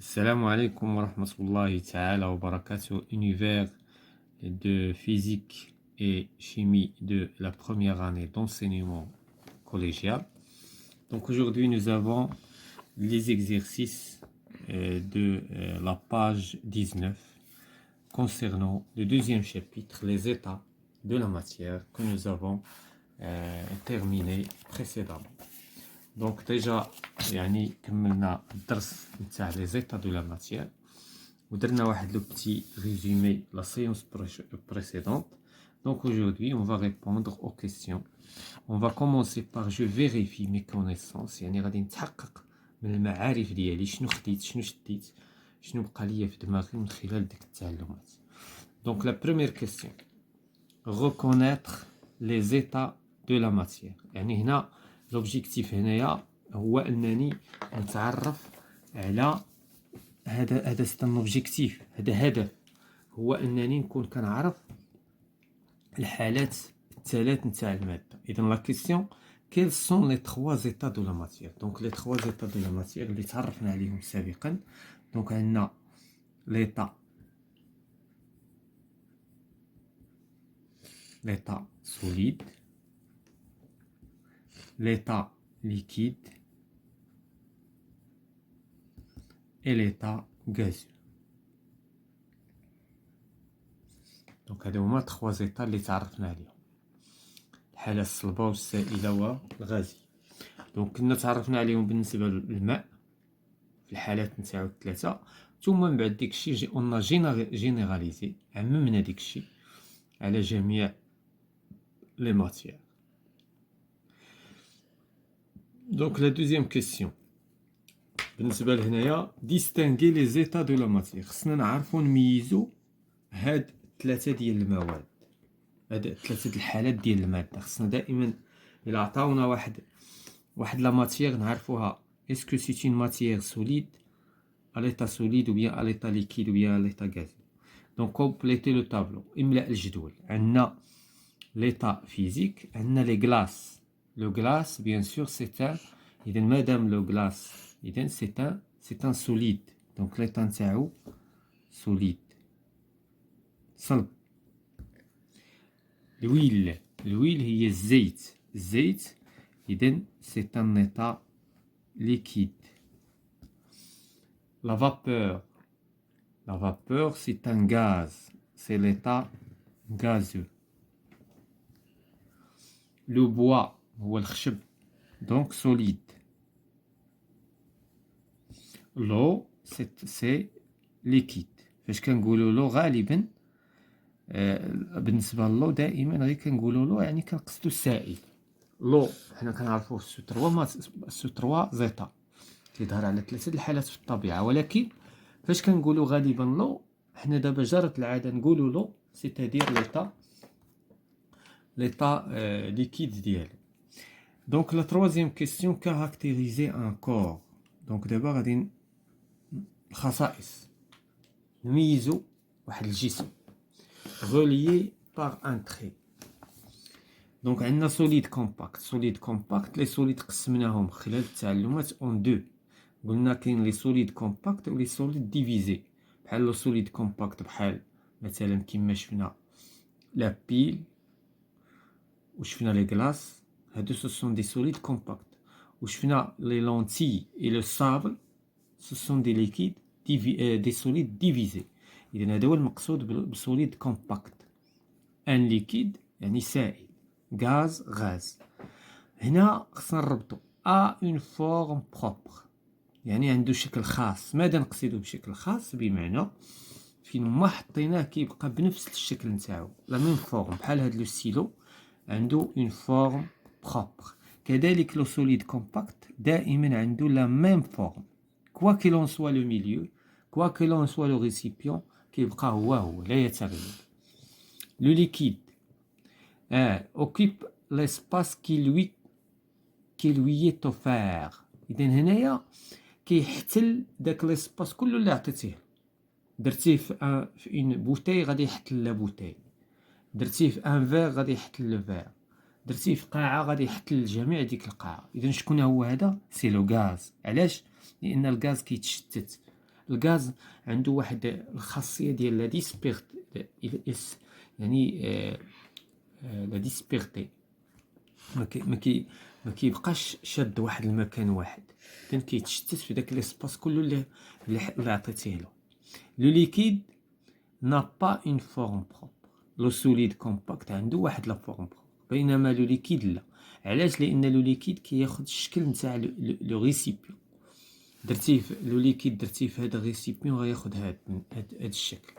Salam alaikum wa rahmatullahi ta'ala wa barakatuh, univers de physique et chimie de la première année d'enseignement collégial. Donc aujourd'hui nous avons les exercices de la page 19 concernant le deuxième chapitre, les états de la matière que nous avons terminé précédemment. Donc déjà يعني كملنا الدرس نتاع les états de la matière ودرنا واحد le petit résumé la séance précédente. Donc aujourd'hui on va répondre aux questions. On va commencer par je vérifie mes connaissances, يعني غادي نتحقق من المعارف ديالي شنو خديت شنو شديت شنو بقى ليا في دماغي من خلال ديك التعلمات. Donc la première question, reconnaître les états de la matière. يعني هنا l'objectif هنايا هو انني نتعرف على هذا سي ان اوبجيكتيف، هذا هدف، هو انني نكون كنعرف الحالات الثلاث نتاع الماده. اذا لا كيسيون quels sont les trois états de la matière. donc les trois états de la matière اللي تعرفنا عليهم سابقا. donc عندنا l'état solide, l'état liquide et l'état gazeux. دونك هادو هما 3 ايطا اللي تعرفنا عليهم، الحالة الصلبة والسائلة والغازية. دونك كنا تعرفنا عليهم بالنسبة للماء في الحالات نتاعو الثلاثة، ثم من بعد ديكشي اون جينيراليزي، عممنا ديكشي على جميع لي ماتيير. دونك لا دوزيام كيسيون بالنسبة لهنايا ديستانغي لي زيتا دو لا ماتيير، خصنا نعرفو نميزو هاد ثلاثة ديال المواد، هاد ثلاثة الحالات ديال المادة. خصنا دائما إلا عطاونا واحد لا ماتيير نعرفوها اسكو سي اون ماتيير سوليد à l'état solide ou bien à l'état liquide ou bien à l'état gazeux. Donc complétez le tableau. املأ الجدول. عندنا l'état physique، عندنا les glaces. Le glace bien sûr c'est un، إذا مادام le glace إذا c'est un solide. donc l'état نتاعو solide صلب. l'huile هي الزيت إذن c'est un état liquide. la vapeur c'est un gaz, c'est l'état gazeux. le bois هو الخشب donc solide. l'eau c'est liquide. فاش كنقولوا لو غالبا بالنسبه للو دائما غير كنقولوا له يعني كنقصدوا السائل. لو حنا كنعرفوه سو 3 زيتا كيظهر على 3 الحالات في الطبيعه، ولكن فاش كنقولوا غالبا لو حنا دابا جرت العاده نقولوا لو سيتادير ليطا ليكيد ديالو. دونك لا تروازيام كيسيون كاركتيريزي ان كور. دونك دابا غادي الخصائص نميزوا واحد الجسم relié par un trait. donc عندنا solide compact. les solides قسمناهم خلال التعلمات en deux. قلنا كاين لي solide compact و لي solide divisé. بحال لو solide compact بحال مثلا كما شفنا لا بيل وشفنا لي غلاس، هادو ce sont des solides compacts. وشفنا لي lentilles et le sable ce sont des liquides des solides divisés. إذن هذا هو المقصود بسوليد كومباكت. ان ليكيد يعني سائل، غاز. هنا خصنا نربطو اون فورم بروبر، يعني عنده شكل خاص. ماذا نقصد بشكل خاص؟ بمعنى فين ما حطيناه كيبقى بنفس الشكل نتاعو، لا ميم فورم. بحال هاد لو ستيلو عنده اون فورم بروبر. كذلك لو سوليد كومباكت دائما عنده لا ميم فورم، كوا كي لون سوا لو ميليو، كوا كي لون سوا لو ريسيبيون كيبقى هو لا يتغير. لو ليكيد occupe l'espace qui lui est offert. إذن هنايا كيحتل داك ليسباس كله اللي عطيتيه. درتيه في اون بوتاي غادي يحتل لا بوتاي، درتيه في ان فير غادي يحتل لو فير، درتيه في قاعه غادي يحتل جميع ديك القاعه. اذا شكون هو هذا؟ سي لو غاز. علاش؟ لان الغاز كيتشتت. الغاز عنده واحد الخاصيه ديال لا ديسبيرت، يعني لا ديسبيرتي، ما كيبقاش شاد واحد المكان واحد، كان كيتشتت في داك ليسباس كله اللي عطيتيه له. لو ليكيد n'a pas une forme propre. لو سوليد كومباكت عنده واحد لا فورم بروبر، بينما لو ليكيد لا. علاش؟ لان لو ليكيد كياخد الشكل نتاع لو ريسيبيون. درتيه لو ليكيد درتيه في هذا الريسيبيون غياخد هاد الشكل،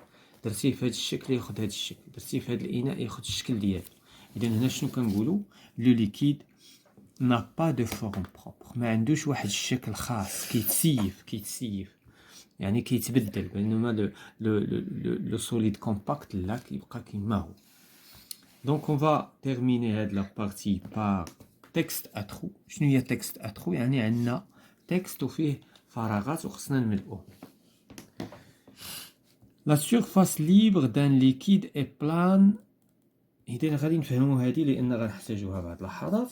درتيه في هذا الشكل ياخد هذا الشكل، درتيه في هذا الاناء ياخد الشكل ديالو. اذا هنا شنو كنقولوا؟ لو ليكيد n'a pas de forme propre، ما عندوش واحد الشكل خاص، كيتسيف يعني كيتبدل. بينما لو سوليد كومباكت لا، كيبقى كيما هو. دونك on va terminer هاد لا بارتي par texte à trous. شنو هي texte à trous؟ يعني عندنا تكست وفيه فراغات وخصنا نملؤوه. La surface libre d'un liquide est plane. إذا غادي نفهمو هادي لأن غنحتاجوها بعض اللحظات.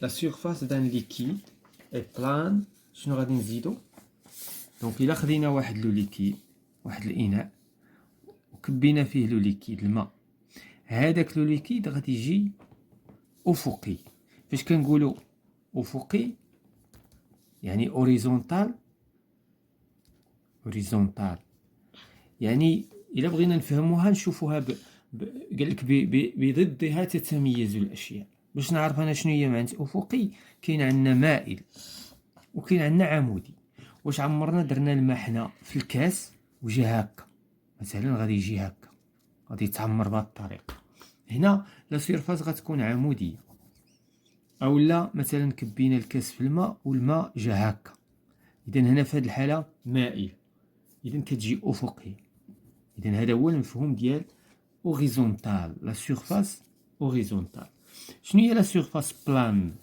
La surface d'un liquide est plane. شنو غادي نزيدو؟ دونك إلا خدينا واحد لو ليكيد، واحد الإناء، وكبينا فيه لو ليكيد الماء، هذاك لو ليكيد غادي يجي أفقي. فاش كنقولو أفقي يعني أوريزونتال، يعني إلا بغينا نفهموها نشوفوها قالك بضدها تتميز الأشياء. باش نعرف أنا شنو هي معنى أفقي، كاين عندنا مائل وكاين عندنا عمودي. واش عمرنا درنا الماء حنا في الكاس وجا هكا مثلا، غادي يجي هكا، غادي يتعمر بهذه الطريقه. هنا لا سيرفاس غتكون عموديه، او لا مثلا كبينا الكاس في الماء والماء جا هكا، اذا هنا في هذه الحاله مائل، اذا كتجي افقيه. اذا هذا هو المفهوم ديال اوريزونتال، لا سيرفاس اوريزونتال. شنو هي لا سيرفاس بلان؟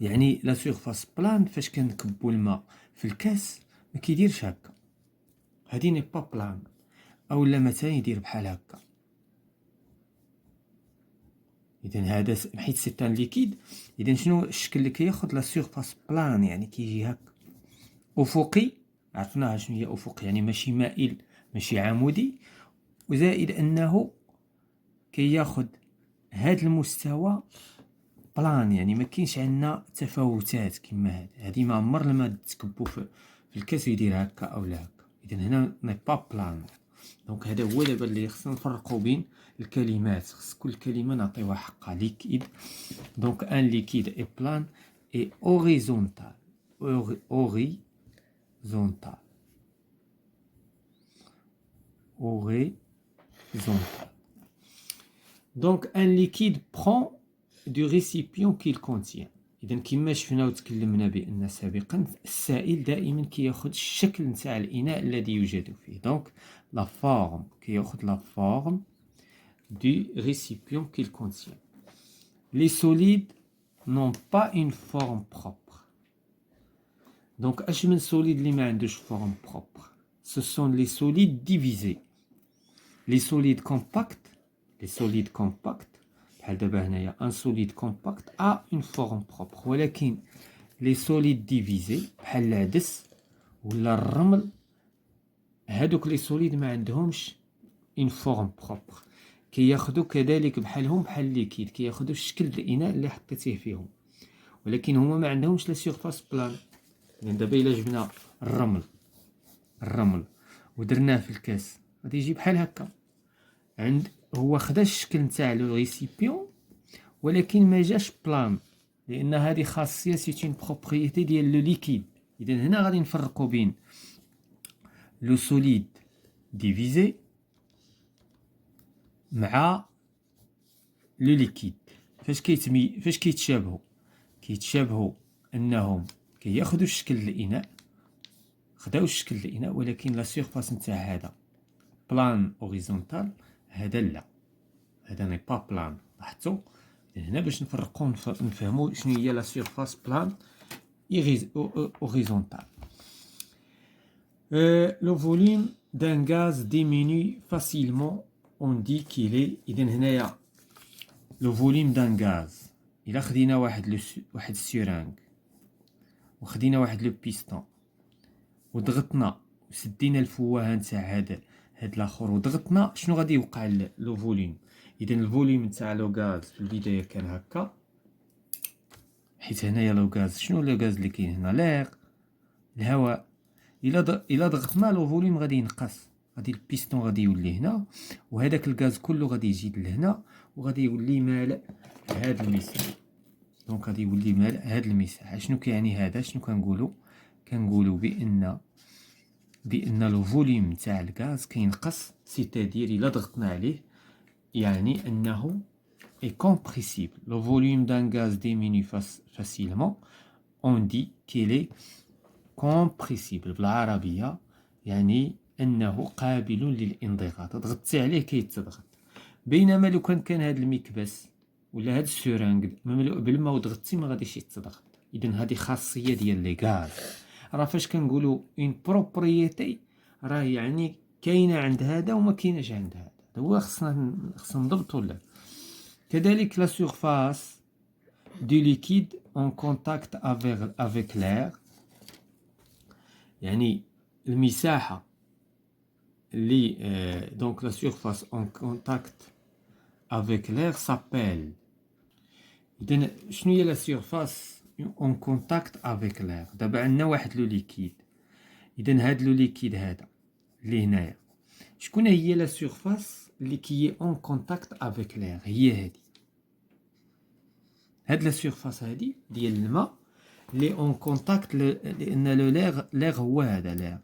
يعني لا سيرفاس بلان فاش كنكبو الماء في الكاس ما كيديرش هكا، هادي ني با بلان. اولا مثلا يدير بحال هكا. اذا هذا حيت سي ان ليكيد، اذا شنو الشكل اللي كياخذ؟ لا سيرفاس بلان، يعني كيجي هكا. افقي عرفناها شنو هي افقي، يعني ماشي مائل ماشي عمودي، وزائد انه كياخذ هذا المستوى بلان، يعني ما كاينش عندنا تفاوتات كما هذه ما عمر لما تكبو في الكاس يدير هكا او لا هكا. اذا هنا ني با بلان. دونك هذا هو دابا اللي خصنا نفرقوا بين الكلمات، خص كل كلمه نعطيوها حقها. ليكيد، دونك ان ليكيد اي بلان اي اوريزونتال. اوريزونتال Donc un liquide prend du récipient qu'il contient. إذا كما شفنا وتكلمنا بأن سابقا السائل دائما كياخذ الشكل نتاع الإناء الذي يوجد فيه. دونك لا فورم كياخذ لا فورم du récipient qu'il contient. Les solides n'ont pas une forme propre. Donc اش من solide اللي ما عندوش forme propre؟ Ce sont les solides divisés. Les solides compacts بحال دابا هنايا ان سوليد كومباكت ا اون فورم بروبر، ولكن لي سوليد ديفيزي بحال العدس ولا الرمل، هادوك لي سوليد ما عندهمش اون فورم بروبر، كياخذوا كذلك بحالهم بحال ليكيد، كياخذوا الشكل الاناء اللي حطيتيه فيهم، ولكن هما ما عندهمش لا سيرفاس بلان. يعني دابا الا جبنا الرمل ودرناه في الكاس غادي يجي بحال هكا، عند هو خدا الشكل نتاع لو ريسيبيون ولكن ما جاش بلان، لان هذه خاصيه سي اون بروبريتي ديال لو ليكيد. اذا هنا غادي نفرقوا بين لو سوليد ديفيزي مع لو ليكيد. فاش كيتشابهوا انهم كياخذوا الشكل الاناء، خداو الشكل الاناء، ولكن لا سيرفاس نتاع هذا بلان اوريزونتال، هذا لا، هذا ني با بلان. لاحظتوا هنا باش نفرقوا نفهموا شنو هي لا سيرفاس بلان horizontal. Le volume d'un gaz diminue facilement, on dit qu'il est. إذا هنايا le volume d'un gaz، إلا خدينا واحد السيرانغ وخدينا واحد لو بيستون وضغطنا وسدينا الفوهه نتاع هاد الاخر وضغطنا، شنو غادي يوقع لو فوليوم؟ اذا الفوليوم نتاع لو غاز في البدايه كان هكا، حيت هنايا لو غاز، شنو لو غاز اللي كاين هنا؟ ليغ، الهواء. الا ضغطنا لو فوليوم غادي ينقص، غادي البيستون غادي يولي هنا، وهذاك الغاز كله غادي يزيد لهنا وغادي يولي مالئ هاد المساحه. دونك غادي يولي مالئ هاد المساحه. شنو كيعني هذا؟ شنو كنقولوا بان لو فوليوم نتاع الغاز كينقص، سيتادير الا ضغطنا عليه يعني انه est compressible. Le volume d'un gaz diminue facilement. On dit qu'il est compressible. بالعربية يعني أنه قابل للانضغاط. ضغطتي عليه كيتضغط. بينما لو كان هاد المكبس ولا هاد السورانغ مملوء بالماء وضغطتي ما غاديش يتضغط. إذن هادي خاصية ديال لي غاز. راه فاش كنقولو اون بروبريتي راه يعني كاينة عند هذا وما كايناش عند هذا. هو خصنا نضبطو. لا كذلك la surface du liquide en contact avec l'air، يعني المساحة اللي donc la surface en contact avec l'air s'appelle. إذن شنو هي la surface en contact avec l'air؟ دابا عندنا واحد لو ليكيد. إذن هاد لو ليكيد هذا اللي هنايا، شكون هي la surface اللي كي en contact avec l'air؟ هي هادي. هاد لا سيرفاس هادي ديال الماء لي اون كونتاكت، لان لو ليغ هو هذا ليغ.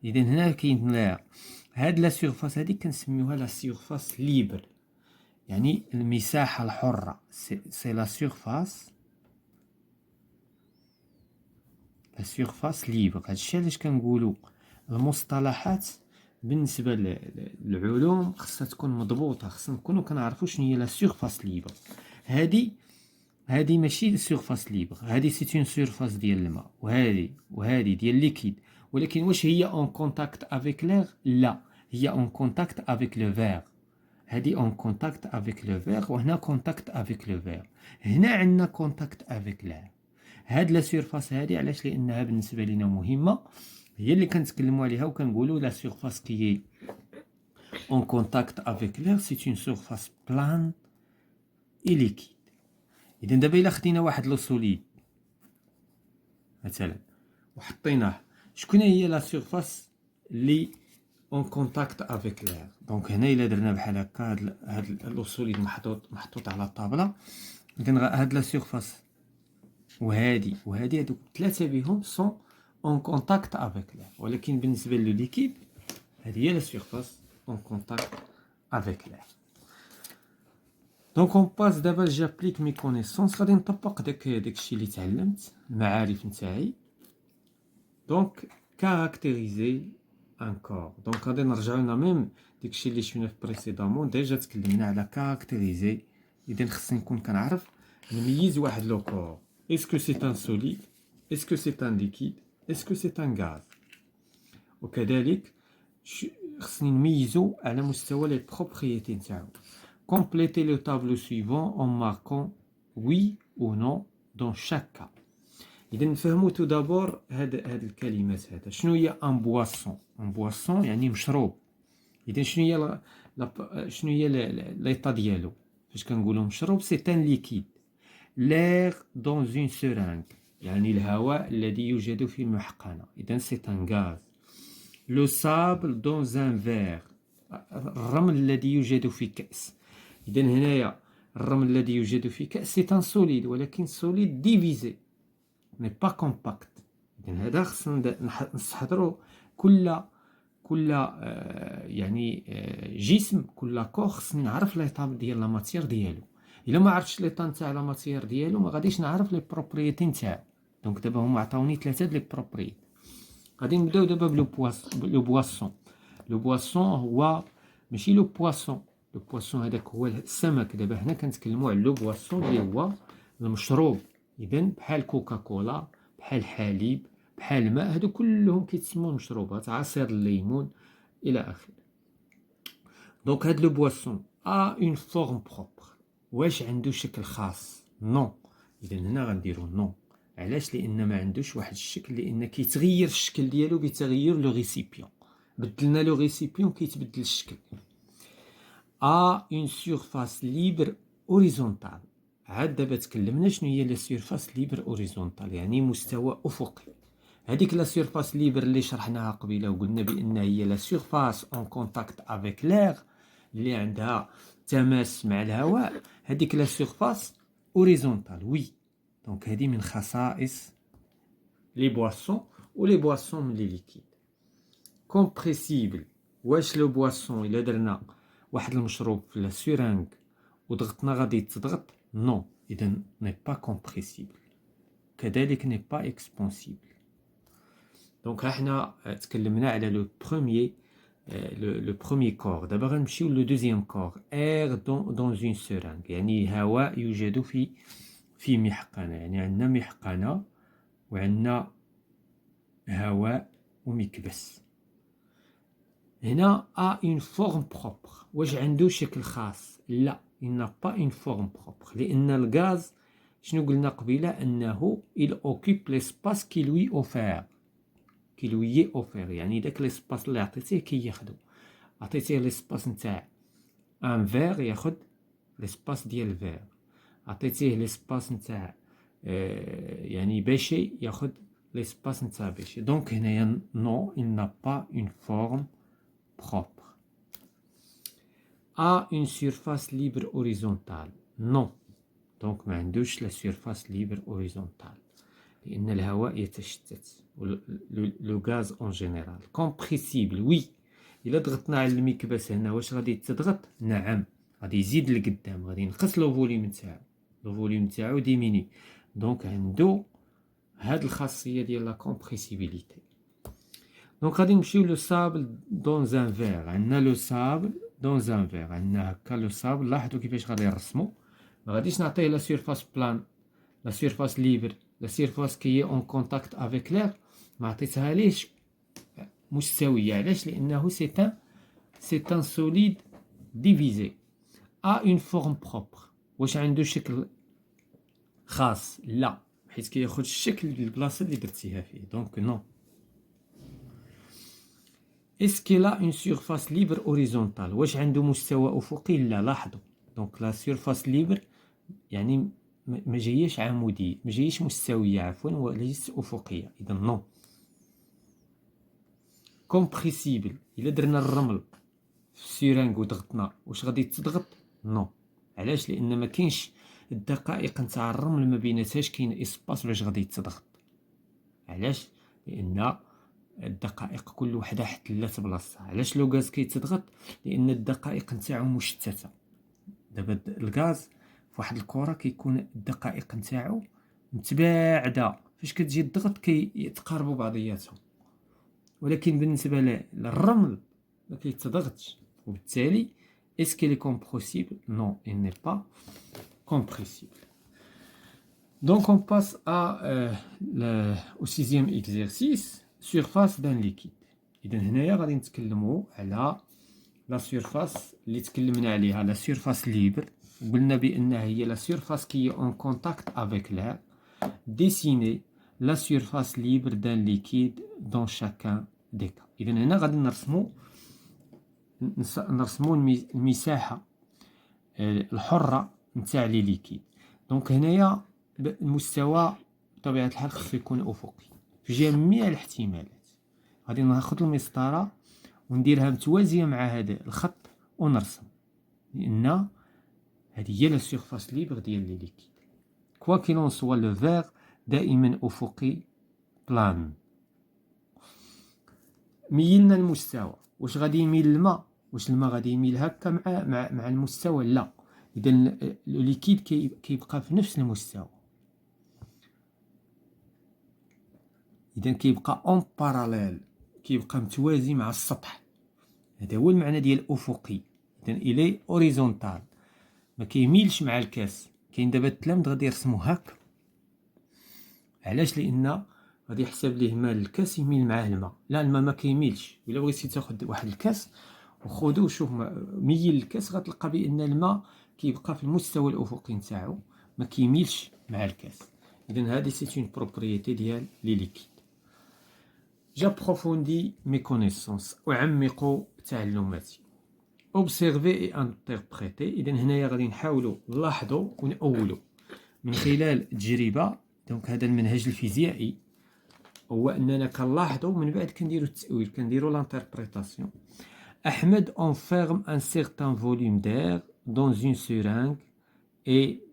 اذا هنا كاين ليغ. هاد لا سيرفاس هادي كنسميوها لا سيرفاس ليبر، يعني المساحه الحره. سي لا سيرفاس ليبر. هادشي علاش كنقولوا المصطلحات بالنسبه للعلوم خصها تكون مضبوطه، خصنا نكونوا كنعرفوا شنو هي لا سيرفاس ليبر. هادي ماشي سيرفاس ليبر، هادي سي اون سيرفاس ديال الماء، وهادي ديال ليكيد. ولكن واش هي اون كونتاكت افيك ليغ؟ لا، هي اون كونتاكت افيك لو فير. هادي اون كونتاكت افيك لو فير، وهنا كونتاكت افيك لو فير. هنا عندنا كونتاكت افيك ليغ. هاد لا سيرفاس هادي علاش؟ لانها بالنسبه لينا مهمه، هي اللي كنتكلموا عليها وكنقولوا لا سيرفاس كي اون كونتاكت افيك ليغ سي اون سيرفاس بلان اي ليكيد. إذا دابا إلا خدينا واحد لو سوليد مثلا وحطيناه، شكون هي لا سيرفاس لي اون كونتاكت افيك لير؟ دونك هنا إلا درنا بحال هكا، هاد لو سوليد محطوط على الطابلة، إذا هاد لا سيرفاس وهادي هادوك ثلاثة بهم سون اون كونتاكت افيك لير. ولكن بالنسبة لو ليكيد هادي هي لا سيرفاس اون كونتاكت افيك لير. دونك اون باس دابا جابليك مي كونيسونس، غادي نطبق داكشي اللي تعلمت، المعارف نتاعي. دونك كاركتيريزي ان كور. دونك غادي نرجعو لنا ميم داكشي اللي شفنا في بريسيدامون، ديجا تكلمنا على كاركتيريزي. اذا خصني نكون كنعرف نميز واحد لو كور، اسكو سي ان سوليد، اسكو سي ان ليكيد، اسكو سي ان غاز. وكذلك خصني نميزو على مستوى لي بروبريتي نتاعو. Complétez le tableau suivant en marquant oui ou non dans chaque cas. إذا نفهمو تو دابور هاد الكلمات هذا. شنو هي ان بواسون؟ ان بواسون يعني مشروب. إذا شنو هي ليطا ديالو؟ فاش كنقولو مشروب سي ان ليكيد. l'air dans une seringue يعني الهواء الذي يوجد في المحقنة، إذا سي ان غاز. le sable dans un verre الرمل الذي يوجد في كأس. إذا هنايا الرمل الذي يوجد في كأس سي ان سوليد، ولكن سوليد ديفيزي مي با كومباكت. إذا هذا خصنا نستحضرو. كل يعني جسم، كل كور خصني نعرف ليطا ديال لا ماتيير ديالو. الا ما عرفتش ليطا نتاع لا ماتيير ديالو ما غاديش نعرف لي بروبريتي نتاعو. دونك دابا هما عطاوني 3 د لي بروبريتي. غادي نبداو دابا لو بواسون. لو بواسون هو ماشي لو بواسون. لو بواسون هذاك هو السمك. دابا هنا كنتكلموا على لو بواسون اللي هو المشروب. اذا بحال كوكاكولا، بحال حليب، بحال الماء، هادو كلهم كيتسموا مشروبات، عصير الليمون الى اخره. دونك هاد لو بواسون اون فورم بروبر. واش عنده شكل خاص؟ نو. اذا هنا غنديرو نو. علاش؟ لان ما عندوش واحد الشكل، لان كيتغير الشكل ديالو بتغير لو ريسيبيون. بدلنا لو ريسيبيون كيتبدل الشكل. a une surface libre horizontale. عاد دابا تكلمنا شنو هي لا سيرفاس ليبر اوريزونتال، يعني مستوى افقي. هذيك لا سيرفاس ليبر اللي شرحناها قبيله وقلنا بان هي لا سيرفاس اون كونتاكت افيك لير، اللي عندها تماس مع الهواء، هذيك لا سيرفاس اوريزونتال. وي دونك هذه من خصائص لي بواسون، ولي بواسون من لي ليكيد. كومبريسيبل، واش لو بواسون الا درنا واحد المشروب في لا سورانغ وضغطنا غادي يتضغط؟ نو، اذا ني با كومبريسيبل. كذلك ني با اكسبونسيبل. دونك حنا تكلمنا على لو بروميي كور. دابا غنمشيو لو دوزيام كور، اير دون اون سورانغ، يعني هواء يوجد في محقنه. يعني عندنا محقنه وعندنا هواء ومكبس. هنا a une forme propre. واش عنده شكل خاص؟ لا، il n'a pas une forme propre. لأن الغاز شنو قلنا قبيلة؟ أنه il occupe l'espace qui lui est offert. يعني داك l'espace اللي عطيتيه كياخدو. عطيتيه l'espace نتاع ان فير ياخد l'espace ديال الفير. عطيتيه l'espace نتاع يعني باشي ياخد l'espace نتاع باشي. دونك هنايا non, il n'a pas une forme propre. A une surface libre horizontale. Non. Donc ما عندوش la surface libre horizontale لأن الهواء يتشتت لو غاز اون جينيرال. كومبريسيبل، وي. إلا ضغطنا على المكبس هنا واش غادي تضغط؟ نعم، غادي يزيد لقدام، غادي ينقص لو فوليوم نتاعو، لو فوليوم نتاعو ديميني. دونك عنده هاد الخاصية ديال لا كومبريسيبيليتي. دونك غادي نمشيو لو سابل دون زان فير. عندنا لو سابل دون زان فير، عندنا هكا لو سابل. لاحظوا كيفاش غادي نرسمو. ما غاديش نعطيه لا سيرفاس بلان، لا سيرفاس ليبر، لا سيرفاس كي اون كونتاكت افيك لير. ما عطيتها ليش مستويه. علاش؟ لانه سي ان سوليد ديفيزي ا اون فورم بروبر. واش عنده شكل خاص؟ لا، حيت كياخذ الشكل ديال البلاصه اللي درتيها فيه. دونك نو. Est-ce qu'il a une surface libre horizontale؟ واش عنده مستوى افقي؟ لا. لاحظوا دونك لا سيرفاس ليبر يعني ما جاياش عموديه، ما جاياش مستويه عفوا، وليست افقيه، اذا نو. كومبريسيبل، الا درنا الرمل في السيرانغ وضغطنا واش غادي تضغط؟ نو. علاش؟ لان ما كاينش الدقائق نتاع الرمل ما بيناتهاش كاين اسباس باش غادي تضغط. علاش؟ لان الدقائق كل وحده حتلات بلاصتها. علاش لو غاز كيتضغط؟ لان الدقائق نتاعو مشتته. دابا الغاز في واحد الكره كيكون الدقائق نتاعو متباعده، فاش كتجي تضغط كيتقاربوا بعضياتهم. ولكن بالنسبه للرمل ما كيتضغطش، وبالتالي اسكو لي كومبريسيبل؟ نو، il n'est pas compressible. Donc on passe au sixième exercice, surface d'un liquide. إذا هنايا غادي نتكلموا على لا سيرفاس اللي تكلمنا عليها، لا سيرفاس ليبر. قلنا بأنها هي لا سيرفاس كي اون كونتاكت افيك لير. ديسيني لا سيرفاس ليبر دان ليكيد دون شاكان دي كا. إذا هنا غادي نرسمو المساحة الحرة نتاع لي ليكيد. دونك هنايا المستوى بطبيعة الحال خصو يكون أفقي في جميع الاحتمالات. غادي ناخد المسطرة ونديرها متوازية مع هذا الخط ونرسم، لأن هذه هي لا سيرفاس ليبر ديال لي ليكيد. كوا كيلون سوا لو فيغ دائما أفقي بلان. ميلنا المستوى، واش غادي يميل الماء؟ واش الماء غادي يميل هكا مع المستوى؟ لا. إذا لو ليكيد كيبقى في نفس المستوى، إذا كيبقى اون باراليل، كيبقى متوازي مع السطح. هذا هو المعنى ديال افقي. اذا الي اوريزونتال، ما كيميلش مع الكاس. كاين دابا التلامذ غادي يرسموا هكا. علاش؟ لان غادي يحسب ليه الماء الكاس يميل معاه الماء. لا، الماء ما كيميلش. الا بغيتي تاخذ واحد الكاس وخذو وشوف ميل الكاس، غتلقى بان الماء كيبقى في المستوى الافقي نتاعو، ما كيميلش مع الكاس. إذن هذه c'est une propriété ديال لي ليكيد. J'approfondis mes connaissances. أعمق تعلماتي. Observer et interpréter. إذن هنايا غادي نحاولوا نلاحظوا ونأولوا من خلال تجربة. دونك هذا المنهج الفيزيائي هو أننا كنلاحظوا ومن بعد كنديروا التأويل كنديروا l'interprétation. Ahmed enferme un certain volume d'air dans une seringue et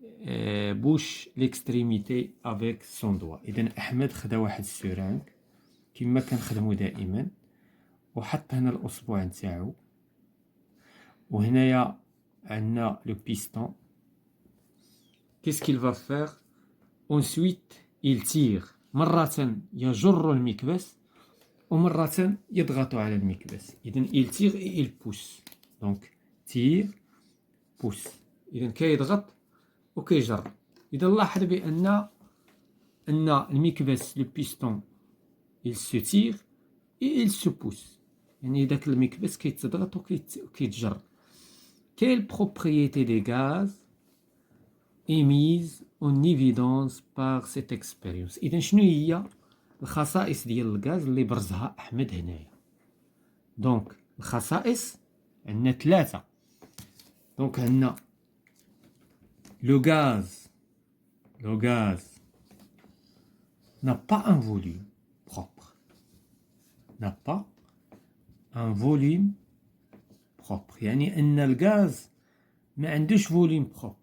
bouche l'extrémité avec son doigt. إذن أحمد خدا واحد السورانغ كما كنخدمو دائما وحط هنا الأصبع نتاعو وهنايا عندنا لو بيستون. Qu'est-ce qu'il va faire? Ensuite il tire. مرة يجر المكبس ومرة يضغط على المكبس. إذن il tire et il pousse. donc tire pousse. إذن كيضغط وكيجر. إذا لاحظ بأن المكبس لو بيستون il se tire et il se pousse. يعني داك المكبس كيتضغط وكيتجر. Quelle propriété des gaz est mise en évidence par cette expérience? إذن شنو هي الخصائص ديال الغاز اللي برزها أحمد هنايا؟ دونك الخصائص عندنا 3. دونك عندنا le gaz n'a pas un volume propre. N'a pas un volume propre. يعني أن الغاز ما عندوش فوليوم بروبر.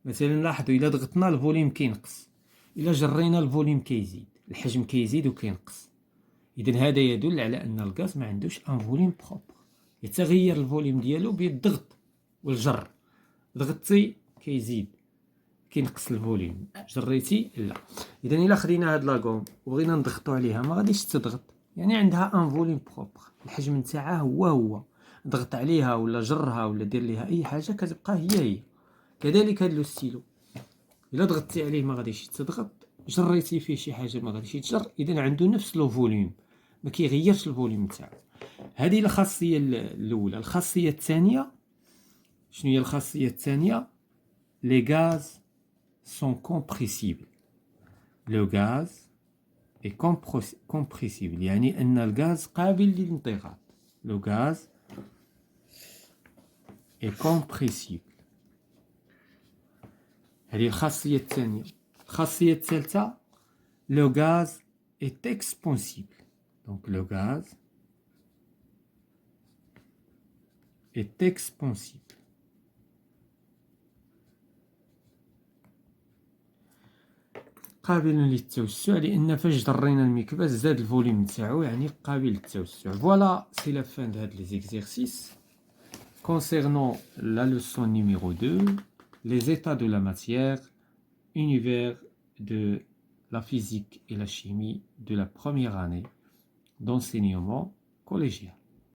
مثلا لاحظوا إلا ضغطنا الفوليوم كينقص، إلا جرينا الفوليوم كيزيد، الحجم كيزيد وكينقص. إذن هذا يدل على أن الغاز ما عندوش ان فوليوم بروبر. يتغير الفوليوم ديالو بالضغط والجر. ضغطتي كيزيد كينقص الفوليوم، جريتي لا. إذن إلا خدينا هاد لاكوم وبغينا نضغطو عليها ما غاديش تضغط، يعني عندها ان فوليوم بروبر. الحجم نتاعها هو ضغط عليها ولا جرها ولا دير ليها أي حاجة كتبقى هي. كذلك هاد لو ستيلو إلا ضغطتي عليه ما غاديش تضغط، جريتي فيه شي حاجة ما غاديش يتجر. إذن عنده نفس لو فوليوم، ما كيغيرش الفوليوم نتاعو. هذه الخاصية الأولى. الخاصية الثانية شنو هي؟ الخاصية الثانية لي غاز سون كومبريسيبل. لو غاز اي كومبريسيبل يعني أن الغاز قابل للانضغاط. لو غاز اي كومبريسيبل. هذه الخاصية الثانية. الخاصية الثالثة لو غاز est expansible. Donc le gaz est expansible. قابل للتوسع لأن فاش ضرينا المكبس زاد الفوليوم نتاعو، يعني قابل للتوسع. Voilà, c'est la fin de les exercices. Concernant la leçon numéro 2, les états de la matière, univers de la physique et la chimie de la première année d'enseignement collégial.